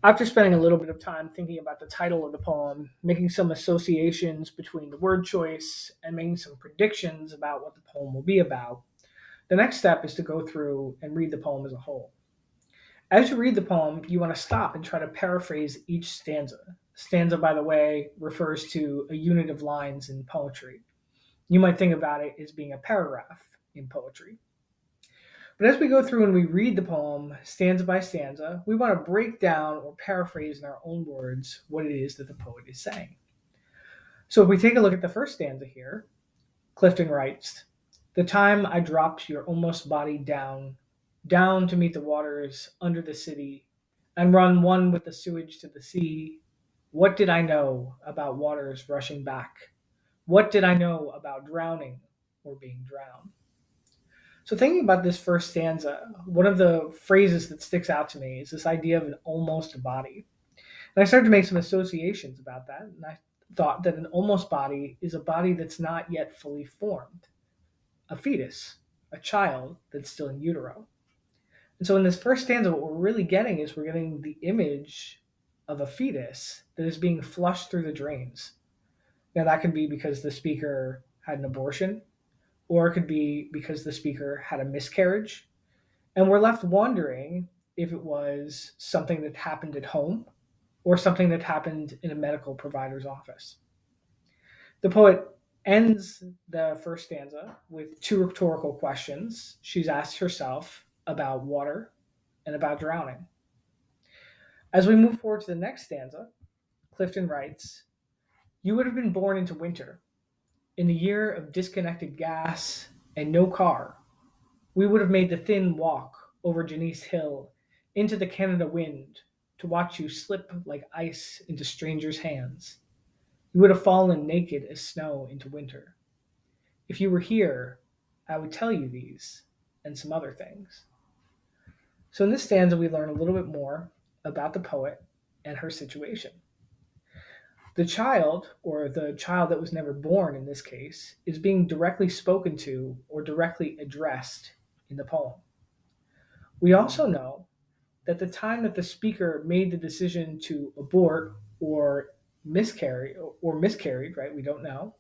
After spending a little bit of time thinking about the title of the poem, making some associations between the word choice, and making some predictions about what the poem will be about, the next step is to go through and read the poem as a whole. As you read the poem, you want to stop and try to paraphrase each stanza. Stanza, by the way, refers to a unit of lines in poetry. You might think about it as being a paragraph in poetry. But as we go through and we read the poem stanza by stanza, we want to break down or paraphrase in our own words what it is that the poet is saying. So if we take a look at the first stanza here, Clifton writes, "The time I dropped your almost body down, down to meet the waters under the city, and run one with the sewage to the sea, what did I know about waters rushing back? What did I know about drowning or being drowned?" So thinking about this first stanza, one of the phrases that sticks out to me is this idea of an almost body. And I started to make some associations about that, and I thought that an almost body is a body that's not yet fully formed, a fetus, a child that's still in utero. And so in this first stanza, what we're really getting is we're getting the image of a fetus that is being flushed through the drains. Now that could be because the speaker had an abortion, or it could be because the speaker had a miscarriage. And we're left wondering if it was something that happened at home or something that happened in a medical provider's office. The poet ends the first stanza with two rhetorical questions she's asked herself about water and about drowning. As we move forward to the next stanza, Clifton writes, "You would have been born into winter, in the year of disconnected gas and no car. We would have made the thin walk over Janice Hill into the Canada wind to watch you slip like ice into strangers' hands. You would have fallen naked as snow into winter. If you were here, I would tell you these and some other things." So in this stanza, we learn a little bit more about the poet and her situation. The child, or the child that was never born in this case, is being directly spoken to or directly addressed in the poem. We also know that the time that the speaker made the decision to abort or miscarried, right? We don't know.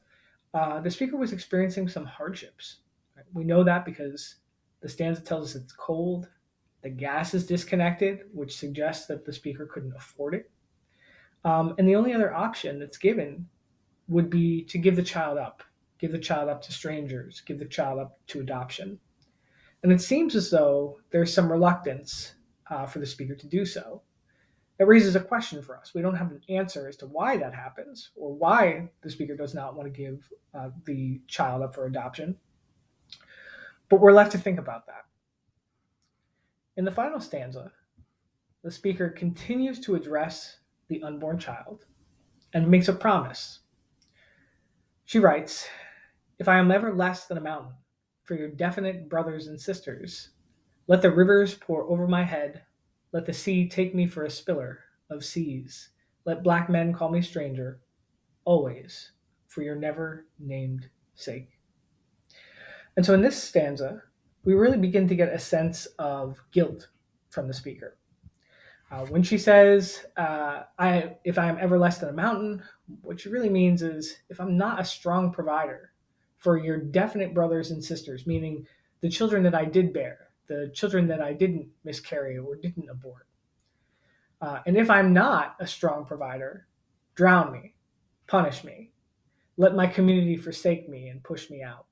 The speaker was experiencing some hardships. Right? We know that because the stanza tells us it's cold, the gas is disconnected, which suggests that the speaker couldn't afford it. And the only other option that's given would be to give the child up to strangers, give the child up to adoption. And it seems as though there's some reluctance for the speaker to do so. It raises a question for us. We don't have an answer as to why that happens or why the speaker does not want to give the child up for adoption. But we're left to think about that. In the final stanza, the speaker continues to address the unborn child and makes a promise. She writes, "If I am ever less than a mountain for your definite brothers and sisters, let the rivers pour over my head, let the sea take me for a spiller of seas, let black men call me stranger, always for your never named sake." And so in this stanza, we really begin to get a sense of guilt from the speaker. When she says, if I am ever less than a mountain, what she really means is if I'm not a strong provider for your definite brothers and sisters, meaning the children that I did bear, the children that I didn't miscarry or didn't abort. And if I'm not a strong provider, drown me, punish me, let my community forsake me and push me out.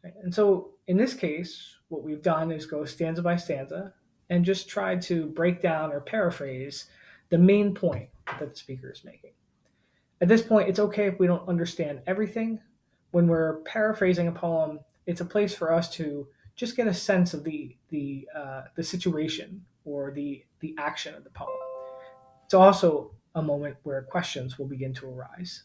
Right? And so in this case, what we've done is go stanza by stanza and just try to break down or paraphrase the main point that the speaker is making. At this point, it's okay if we don't understand everything. When we're paraphrasing a poem, it's a place for us to just get a sense of the situation or the action of the poem. It's also a moment where questions will begin to arise.